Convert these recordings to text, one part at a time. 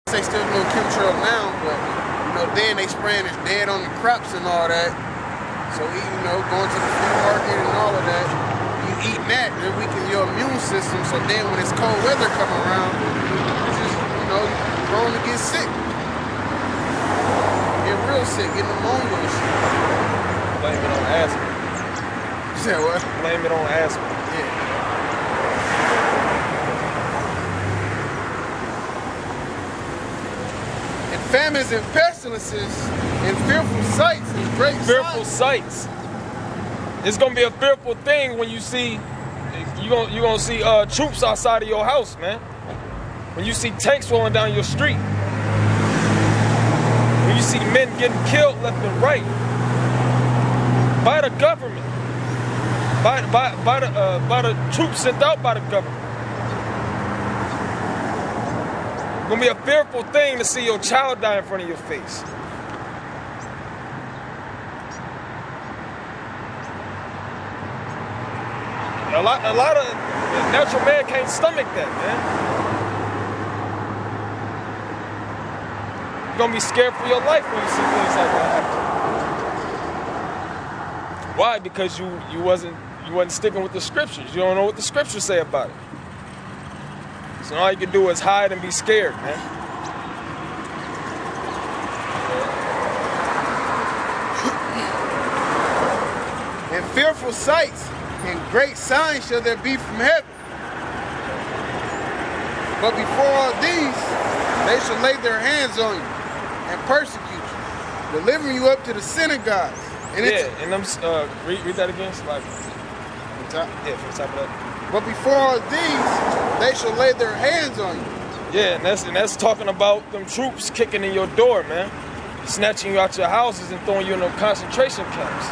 They still doing chemtrail now, but you know, then they spraying it dead on the crops and all that. So you know, going to the flea market and all of that, you eating that, then weaken your immune system. So then when it's cold weather come around, it's just, you know, you're prone to get sick. Get real sick, get pneumonia and shit. Blame it on asthma. You said what? Blame it on asthma. Yeah. Famines and pestilences and fearful sights and great fearful sights. It's gonna be a fearful thing when you see you gonna see troops outside of your house, man. When you see tanks rolling down your street. When you see men getting killed left and right by the government, by the troops sent out by the government. It's gonna be a fearful thing to see your child die in front of your face. A lot of natural man can't stomach that, man. You're gonna be scared for your life when you see things like that happen. Why? Because you wasn't sticking with the scriptures. You don't know what the scriptures say about it. So all you can do is hide and be scared, man. And fearful sights and great signs shall there be from heaven. But before all these, they shall lay their hands on you and persecute you, delivering you up to the synagogues. And and them read that again. Like, top? Yeah, from the top of that. But before all these, they shall lay their hands on you. Yeah, and that's talking about them troops kicking in your door, man. Snatching you out your houses and throwing you in them concentration camps.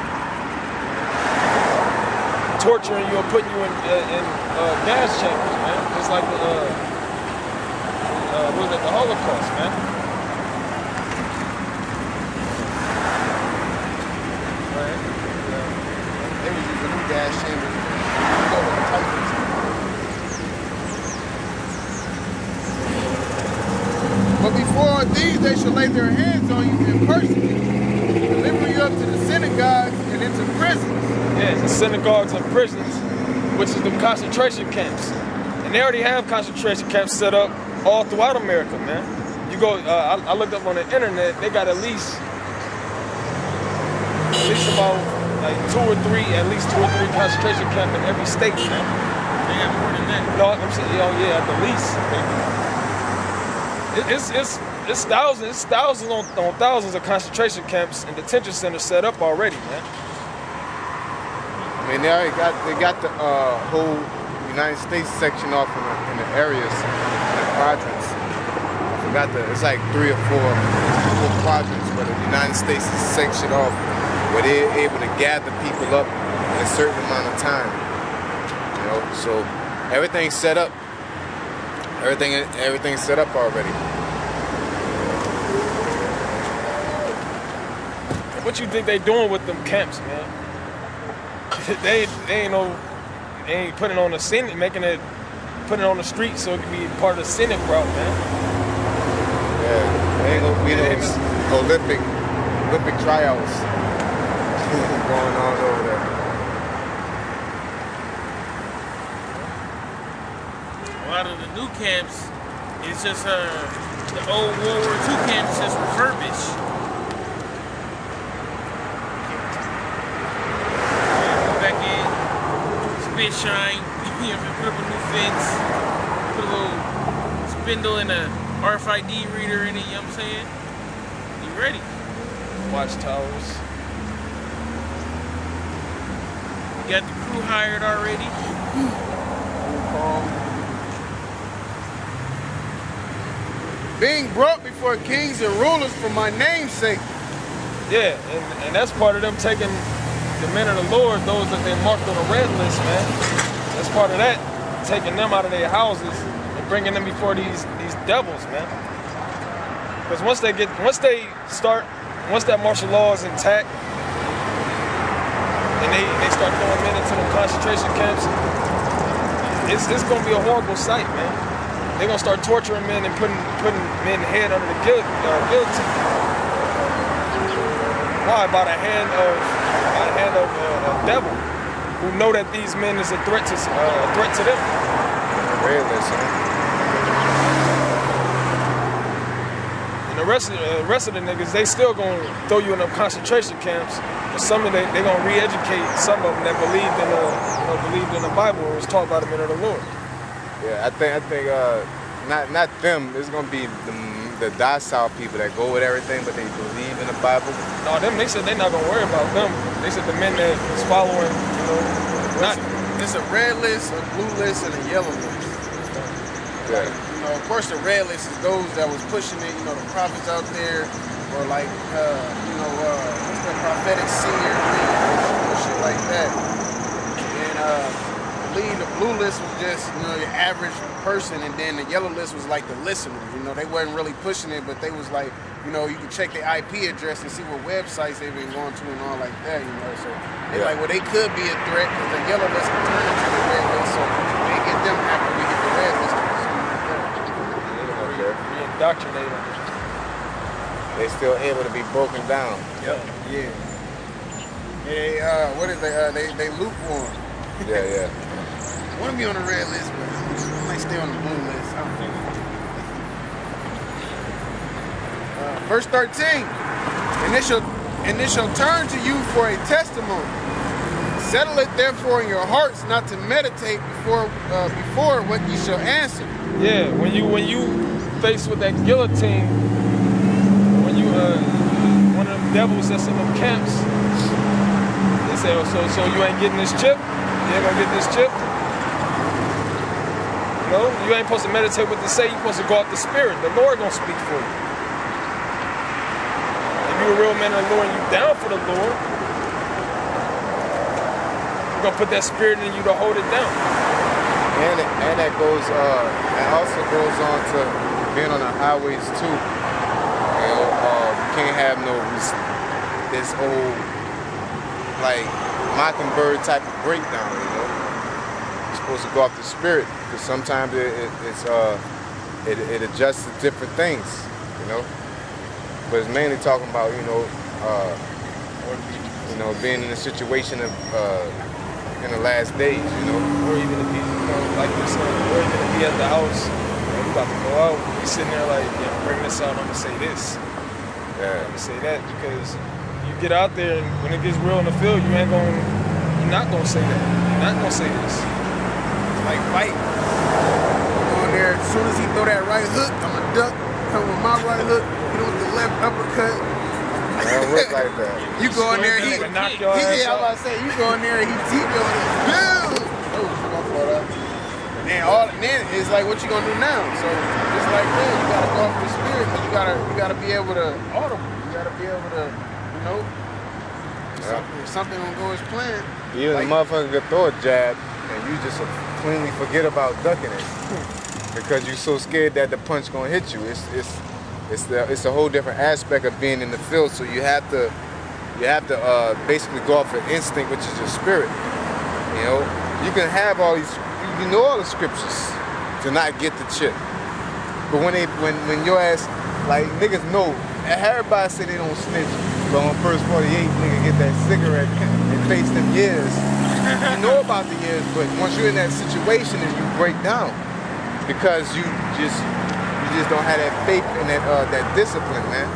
Torturing you and putting you in gas chambers, man. Just like the Holocaust, man. Right. Yeah. They were using them gas chambers. But before these, they shall lay their hands on you and persecute you, delivering you up to the synagogues and into prisons. Yeah, the synagogues and prisons, which is the concentration camps. And they already have concentration camps set up all throughout America, man. You go, I looked up on the internet, they got at least about like at least two or three concentration camps in every state, man. They have more than that. No, I'm saying, yeah, at the least. It's thousands on thousands of concentration camps and detention centers set up already, man. I mean, they got the whole United States section off in the areas, in the quadrants. I forgot it's like 3 or 4 quadrants where the United States is sectioned off, where they're able to gather people up in a certain amount of time. You know, so everything's set up. Everything's set up already. What you think they doing with them camps, man? they ain't putting it on the Senate, putting it on the street so it can be part of the Senate route, man. Yeah, they ain't gonna be those Olympic tryouts going on over there. A lot of the new camps, it's just the old World War II camps just refurbished. Go back in, spit shine, put up a new fence, put a little spindle and a RFID reader in it, you know what I'm saying? You ready? Watchtowers. You got the crew hired already. Being brought before kings and rulers for my name's sake. Yeah, and that's part of them taking the men of the Lord, those that they marked on the red list, man. That's part of that, taking them out of their houses and bringing them before these devils, man. Because once that martial law is intact, and they start throwing men into the concentration camps, it's gonna be a horrible sight, man. They're gonna start torturing men and putting putting men head under the guillotine. Why? By the hand of a devil who know that these men is a threat to them. Red list, And the rest of the niggas, they still gonna throw you in them concentration camps. But some of they gonna re-educate some of them that believed in the Bible and was taught by the men of the Lord. Yeah, I think not them. It's gonna be the docile people that go with everything, but they believe in the Bible. No, them, they said they're not gonna worry about them. They said the men that is following, It's a red list, a blue list, and a yellow list. Yeah. You know, of course, the red list is those that was pushing it. You know, the prophets out there, or like, what's the prophetic seer, shit like that. And the blue list was just, your average person, and then the yellow list was like the listeners. You know, they wasn't really pushing it, but they was like, you can check their IP address and see what websites they've been going to and all like that. So they like, well, they could be a threat because the yellow list can turn into the red list. So they get them after we get the red list. Re-indoctrinate them. They still able to be broken down. Yep. Yeah. They what is they lukewarm. Yeah. I want to be on the red list, but I might stay on the blue list. I don't know. Verse 13. And it shall turn to you for a testimony. Settle it therefore in your hearts not to meditate before what ye shall answer. Yeah, when you faced with that guillotine, when you one of them devils that's in them camps, they say, oh, so you ain't getting this chip? You ain't gonna get this chip? No, you ain't supposed to meditate what they say. You're supposed to go out the Spirit. The Lord gonna speak for you. If you a real man of the Lord and you down for the Lord, you're gonna put that Spirit in you to hold it down. And that goes, that also goes on to being on the highways too. You can't have this old like Mockingbird type of breakdown. You're supposed to go off the Spirit because sometimes it adjusts to different things. But it's mainly talking about being in a situation of in the last days. Or even to be, like you said, or even to be at the house, you about to go out, you sitting there like, bring this out, I'm gonna say this. Yeah. I'm gonna say that because you get out there and when it gets real in the field, you're not gonna say that. You're not gonna say this. Like fight. Go in there, as soon as he throw that right hook, I'ma duck, come with my right hook, with the left uppercut. It don't work like that. You go in there, He knock your ass I was about to say, you go in there and he deep your ass. And then it's like, what you gonna do now? So it's like, you gotta go off the Spirit, because you gotta be able to audible. You gotta be able to, if something don't go as planned. You the motherfucker could throw a jab and you just cleanly forget about ducking it because you're so scared that the punch gonna hit you. It's a whole different aspect of being in the field. So you have to basically go off of instinct, which is your spirit. You can have all these, you know all the scriptures to not get the chip. But when your ass, like niggas know, everybody say they don't snitch, but on First 48, nigga get that cigarette and face them years. You know about the years, but once you're in that situation and you break down, because you just don't have that faith and that discipline, man.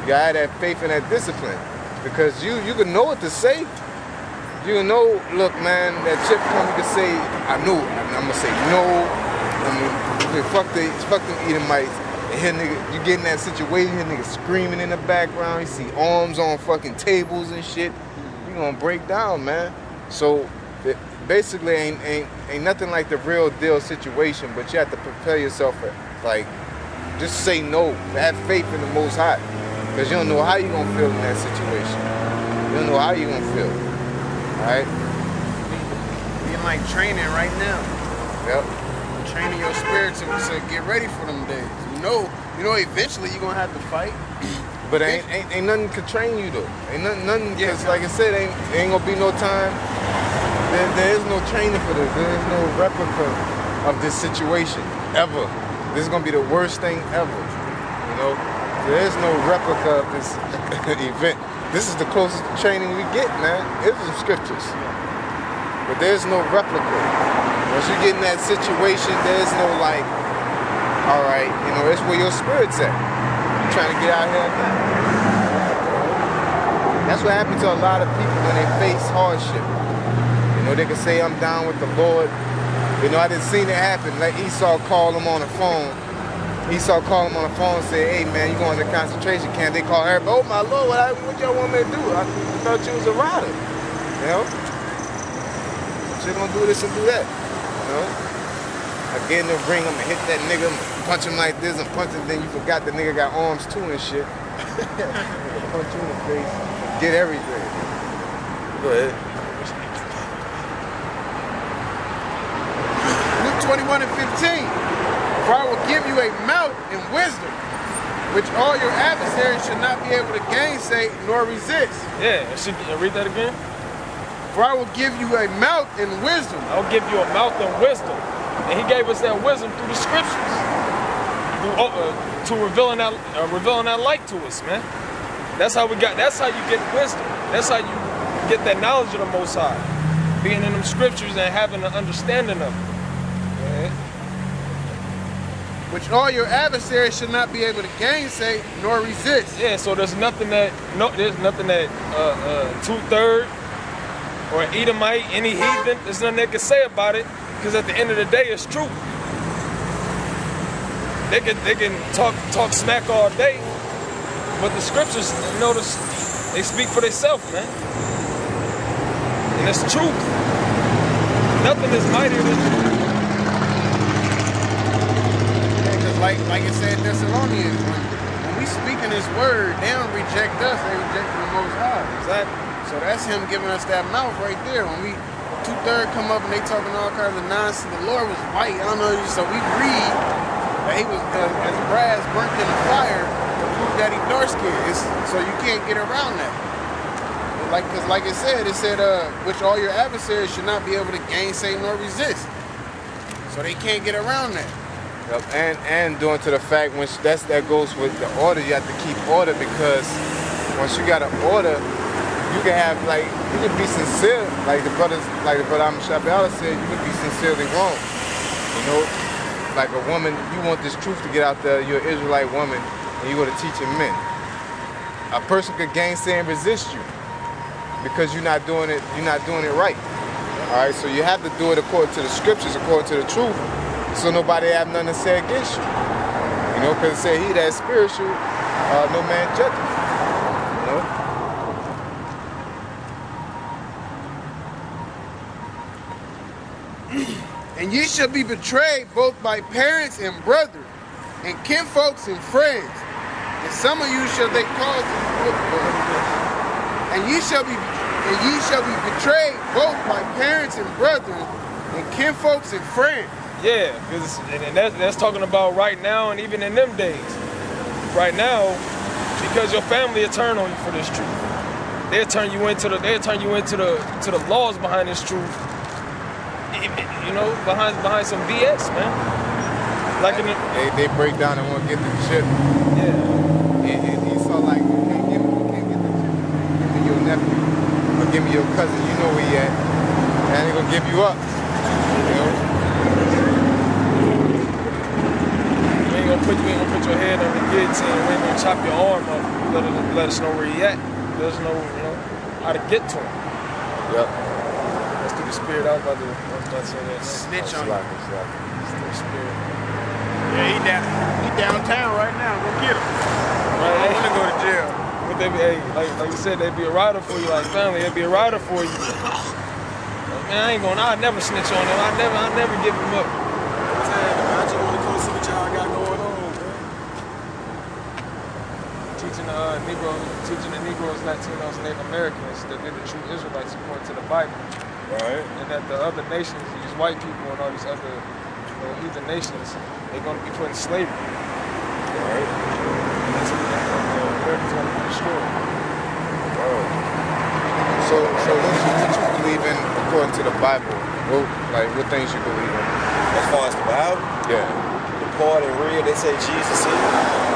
You gotta have that faith and that discipline, because you can know what to say. You can know, look, man, that chip come, you can say, I know, I'm gonna say no. Fuck them Edomites. And here, nigga, you get in that situation, here, nigga screaming in the background. You see arms on fucking tables and shit. You gonna break down, man. So basically, ain't nothing like the real deal situation. But you have to prepare yourself for, like, just say no. Have faith in the Most High, because you don't know how you gonna feel in that situation. You don't know how you gonna feel. All right. Being like training right now. Yep. Training your spirit to get ready for them days. You know, eventually you're gonna have to fight. But ain't nothing could train you though. Ain't nothing. Because like I said, ain't gonna be no time. There is no training for this. There is no replica of this situation ever. this is gonna be the worst thing ever. You know, there is no replica of this event. This is the closest training we get, man. It's the scriptures, but there's no replica. Once you get in that situation, there's no like, all right, you know, it's where your spirit's at. You're trying to get out here. That's what happened to a lot of people when they face hardship. You know, they can say, I'm down with the Lord. You know, I didn't see it happen. Like Esau called him on the phone. Esau called him on the phone and said, hey man, you going to the concentration camp. They call everybody, oh my Lord, what y'all want me to do? I thought you was a rider. You know? You're gonna do this and do that. You know? I get in the ring, I'm gonna hit that nigga, I'm gonna punch him like this and punch him, then you forgot the nigga got arms too and shit. Punch you in the face, get everything. Go ahead. Luke 21 and 15. For I will give you a mouth and wisdom, which all your adversaries should not be able to gainsay nor resist. Yeah, read that again. For I will give you a mouth and wisdom. I'll give you a mouth and wisdom. And he gave us that wisdom through the scriptures. To revealing that light to us, man. That's how you get wisdom. That's how you get that knowledge of the Most High. Being in them scriptures and having an understanding of it. Yeah. Which all your adversaries should not be able to gainsay nor resist. Yeah, so there's nothing that two-third or an Edomite, any heathen, there's nothing they can say about it, because at the end of the day, it's true. They can talk smack all day, but the scriptures, notice, they speak for themselves, man. And it's truth. Nothing is mightier than truth. Like it said in Thessalonians, when we speak in his word, they don't reject us, they reject the Most High. Exactly. So that's him giving us that mouth right there. When we two-thirds come up and they talking all kinds of nonsense, the Lord was white, I don't know, so we read that he was as brass burnt in the fire to prove that he dark-skinned. So you can't get around that. Because like it said, which all your adversaries should not be able to gainsay nor resist. So they can't get around that. Yep. And due to the fact when that goes with the order, you have to keep order, because once you got an order, you can have you can be sincere, like the brother Ahmad Shabbat said, you can be sincerely wrong. You know, like a woman, you want this truth to get out there, you're an Israelite woman, and you want to teach it men. A person could gainsay and resist you because you're not doing it right. All right, so you have to do it according to the scriptures, according to the truth. So nobody have nothing to say against you. You know, because it said he that is spiritual, no man judges. You know? And ye shall be betrayed both by parents and brethren, and kinfolks and friends. And some of you shall they cause and ye shall be betrayed both by parents and brethren, and kinfolks and friends. Yeah, and that's talking about right now and even in them days. Right now, because your family will turn on you for this truth. They'll turn you into the laws behind this truth. You know, behind some BS, man. Like they break down and want to get the chip. Yeah. And Esau like, you can't get the chip. Give me your nephew or give me your cousin. You know where he at. And they gonna give you up. You know. We ain't gonna put your head on the guillotine. We ain't gonna chop your arm up. Let us know where he at. Let us know, how to get to him. Yep. Let's do the spirit. I was about to say that. Snitch on him. Let's do the spirit. Yeah, he downtown right now. Go get him. Right, I want to go to jail. But they be, like you said, they'd be a rider for you, like family. They'd be a rider for you. Man, I'd never snitch on them. I never give them up. I just want to go see what y'all got going on, man. Teaching the Negroes, Latinos, Native Americans that they're the true Israelites according to the Bible. Right. And that the other nations, these white people and all these other heathen nations, they're going to be put in slavery. Right. And that's what America's going to be destroyed. So what you believe in according to the Bible? What things you believe in? As far as the Bible, Yeah. the hard and real. They say Jesus is.